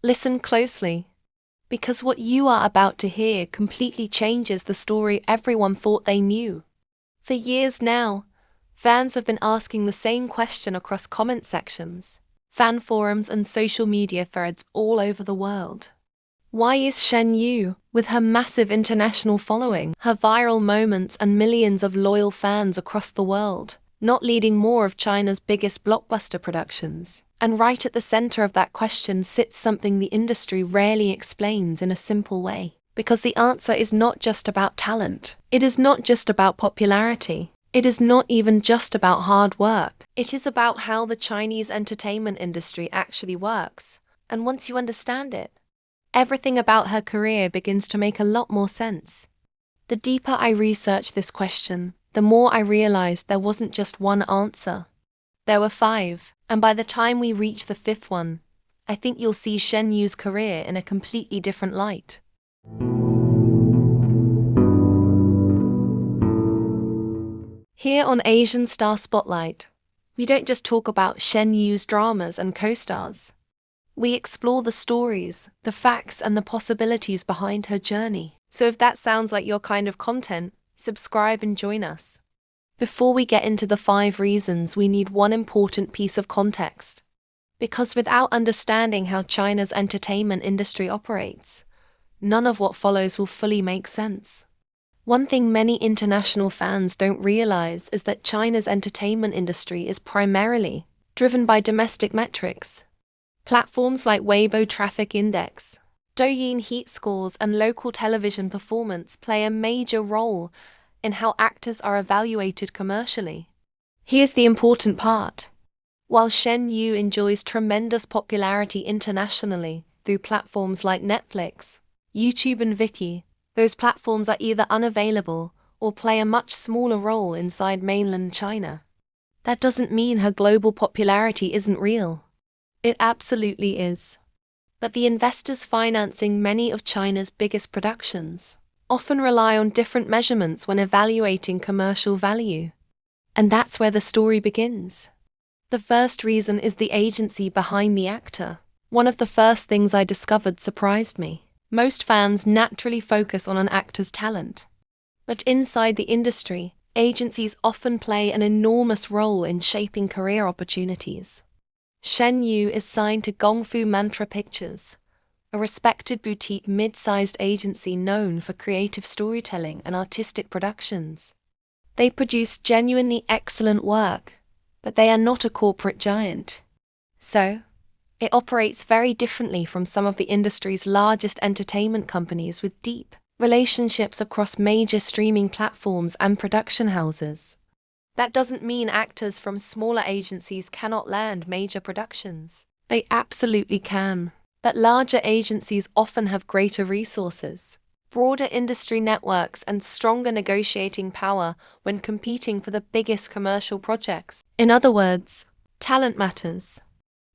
Listen closely, because what you are about to hear completely changes the story everyone thought they knew. For years now, fans have been asking the same question across comment sections, fan forums and social media threads all over the world. Why is Shen Yu, with her massive international following, her viral moments and millions of loyal fans across the world, not leading more of China's biggest blockbuster productions? And right at the center of that question sits something the industry rarely explains in a simple way. Because the answer is not just about talent. It is not just about popularity. It is not even just about hard work. It is about how the Chinese entertainment industry actually works. And once you understand it, everything about her career begins to make a lot more sense. The deeper I researched this question, the more I realized there wasn't just one answer. There were 5, and by the time we reach the 5th one, I think you'll see Shen Yu's career in a completely different light. Here on Asian Star Spotlight, we don't just talk about Shen Yu's dramas and co-stars. We explore the stories, the facts, and the possibilities behind her journey. So if that sounds like your kind of content, subscribe and join us. Before we get into the 5 reasons, we need one important piece of context. Because without understanding how China's entertainment industry operates, none of what follows will fully make sense. One thing many international fans don't realize is that China's entertainment industry is primarily driven by domestic metrics. Platforms like Weibo Traffic Index, Douyin heat scores, and local television performance play a major role in how actors are evaluated commercially. Here's the important part. While Shen Yu enjoys tremendous popularity internationally through platforms like Netflix, YouTube, and Viki, those platforms are either unavailable or play a much smaller role inside mainland China. That doesn't mean her global popularity isn't real. It absolutely is. But the investors financing many of China's biggest productions often rely on different measurements when evaluating commercial value. And that's where the story begins. The first reason is the agency behind the actor. One of the first things I discovered surprised me. Most fans naturally focus on an actor's talent. But inside the industry, agencies often play an enormous role in shaping career opportunities. Shen Yu is signed to Gongfu Mantra Pictures, a respected boutique mid-sized agency known for creative storytelling and artistic productions. They produce genuinely excellent work, but they are not a corporate giant. So, it operates very differently from some of the industry's largest entertainment companies with deep relationships across major streaming platforms and production houses. That doesn't mean actors from smaller agencies cannot land major productions. They absolutely can. But larger agencies often have greater resources, broader industry networks, and stronger negotiating power when competing for the biggest commercial projects. In other words, talent matters.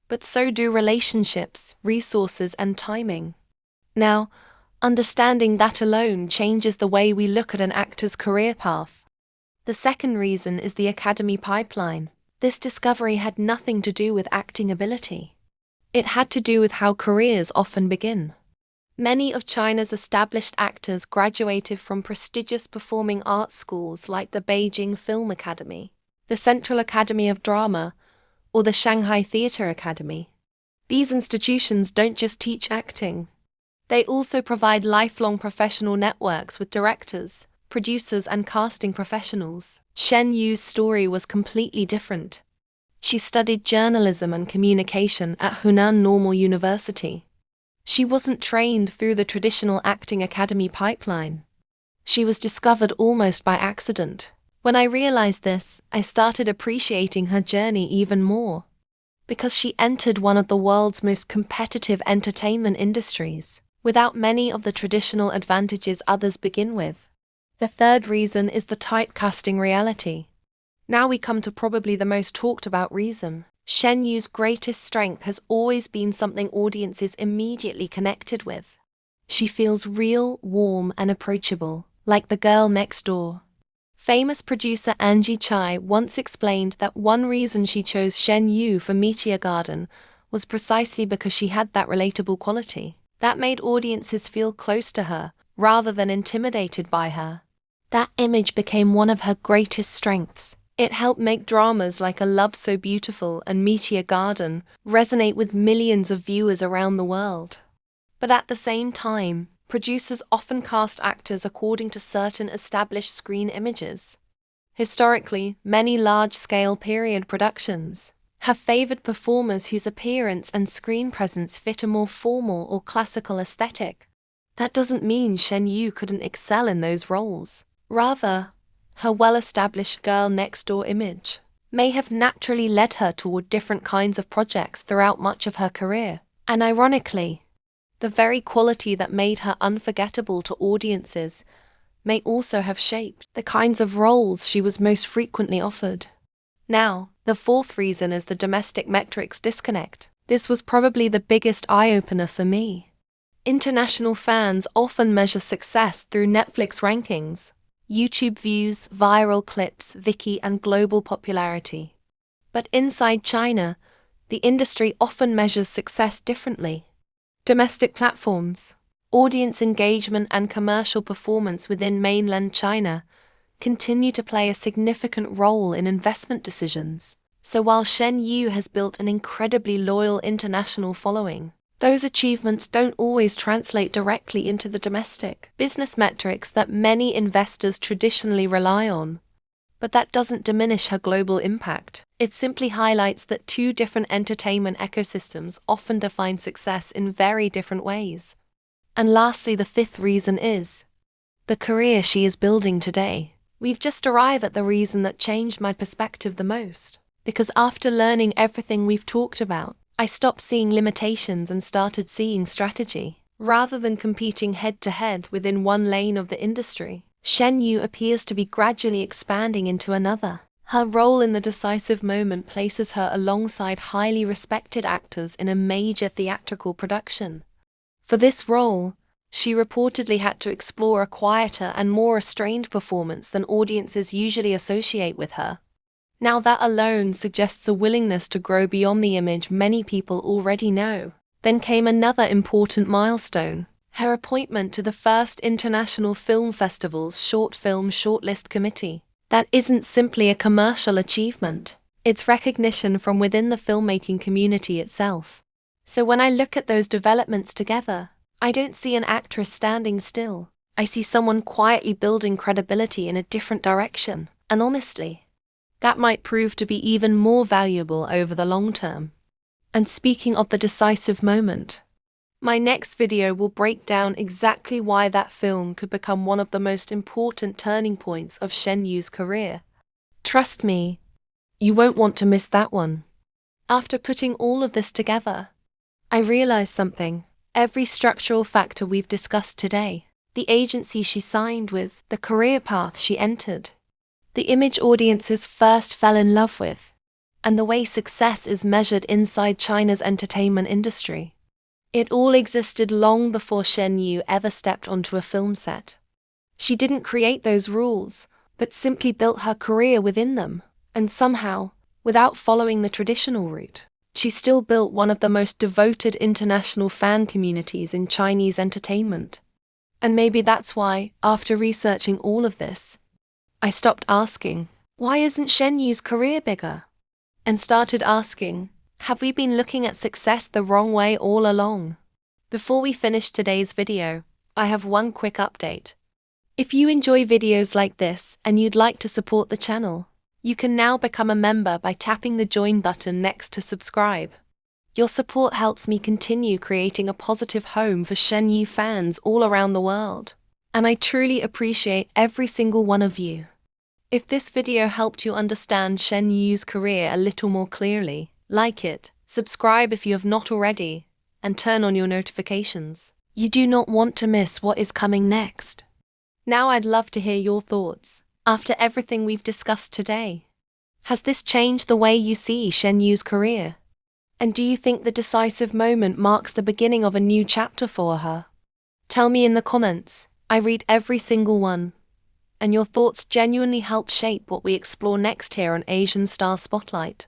But so do relationships, resources, and timing. Now, understanding that alone changes the way we look at an actor's career path. The second reason is the academy pipeline. This discovery had nothing to do with acting ability. It had to do with how careers often begin. Many of China's established actors graduated from prestigious performing arts schools like the Beijing Film Academy, the Central Academy of Drama, or the Shanghai Theatre Academy. These institutions don't just teach acting. They also provide lifelong professional networks with directors, producers, and casting professionals. Shen Yu's story was completely different. She studied journalism and communication at Hunan Normal University. She wasn't trained through the traditional acting academy pipeline. She was discovered almost by accident. When I realized this, I started appreciating her journey even more. Because she entered one of the world's most competitive entertainment industries, without many of the traditional advantages others begin with. The third reason is the typecasting reality. Now we come to probably the most talked about reason. Shen Yu's greatest strength has always been something audiences immediately connected with. She feels real, warm, and approachable, like the girl next door. Famous producer Angie Chai once explained that one reason she chose Shen Yu for Meteor Garden was precisely because she had that relatable quality that made audiences feel close to her rather than intimidated by her. That image became one of her greatest strengths. It helped make dramas like A Love So Beautiful and Meteor Garden resonate with millions of viewers around the world. But at the same time, producers often cast actors according to certain established screen images. Historically, many large-scale period productions have favored performers whose appearance and screen presence fit a more formal or classical aesthetic. That doesn't mean Shen Yu couldn't excel in those roles. Rather, her well-established girl-next-door image may have naturally led her toward different kinds of projects throughout much of her career. And ironically, the very quality that made her unforgettable to audiences may also have shaped the kinds of roles she was most frequently offered. Now, the fourth reason is the domestic metrics disconnect. This was probably the biggest eye-opener for me. International fans often measure success through Netflix rankings, YouTube views, viral clips, Viki, and global popularity. But inside China, the industry often measures success differently. Domestic platforms, audience engagement, and commercial performance within mainland China continue to play a significant role in investment decisions. So while Shen Yu has built an incredibly loyal international following, those achievements don't always translate directly into the domestic business metrics that many investors traditionally rely on. But that doesn't diminish her global impact. It simply highlights that two different entertainment ecosystems often define success in very different ways. And lastly, the fifth reason is the career she is building today. We've just arrived at the reason that changed my perspective the most. Because after learning everything we've talked about, I stopped seeing limitations and started seeing strategy. Rather than competing head-to-head within one lane of the industry, Shen Yu appears to be gradually expanding into another. Her role in The Decisive Moment places her alongside highly respected actors in a major theatrical production. For this role, she reportedly had to explore a quieter and more restrained performance than audiences usually associate with her. Now that alone suggests a willingness to grow beyond the image many people already know. Then came another important milestone, her appointment to the first International Film Festival's Short Film Shortlist Committee. That isn't simply a commercial achievement, it's recognition from within the filmmaking community itself. So when I look at those developments together, I don't see an actress standing still. I see someone quietly building credibility in a different direction. And honestly, that might prove to be even more valuable over the long term. And speaking of The Decisive Moment, my next video will break down exactly why that film could become one of the most important turning points of Shen Yu's career. Trust me, you won't want to miss that one. After putting all of this together, I realized something. Every structural factor we've discussed today, the agency she signed with, the career path she entered, the image audiences first fell in love with, and the way success is measured inside China's entertainment industry. It all existed long before Shen Yu ever stepped onto a film set. She didn't create those rules, but simply built her career within them, and somehow, without following the traditional route, she still built one of the most devoted international fan communities in Chinese entertainment. And maybe that's why, after researching all of this, I stopped asking, why isn't Shen Yu's career bigger? And started asking, have we been looking at success the wrong way all along? Before we finish today's video, I have one quick update. If you enjoy videos like this and you'd like to support the channel, you can now become a member by tapping the join button next to subscribe. Your support helps me continue creating a positive home for Shen Yu fans all around the world. And I truly appreciate every single one of you. If this video helped you understand Shen Yu's career a little more clearly, like it, subscribe if you have not already, and turn on your notifications. You do not want to miss what is coming next. Now I'd love to hear your thoughts. After everything we've discussed today, has this changed the way you see Shen Yu's career? And do you think The Decisive Moment marks the beginning of a new chapter for her? Tell me in the comments. I read every single one. And your thoughts genuinely help shape what we explore next here on Asian Star Spotlight.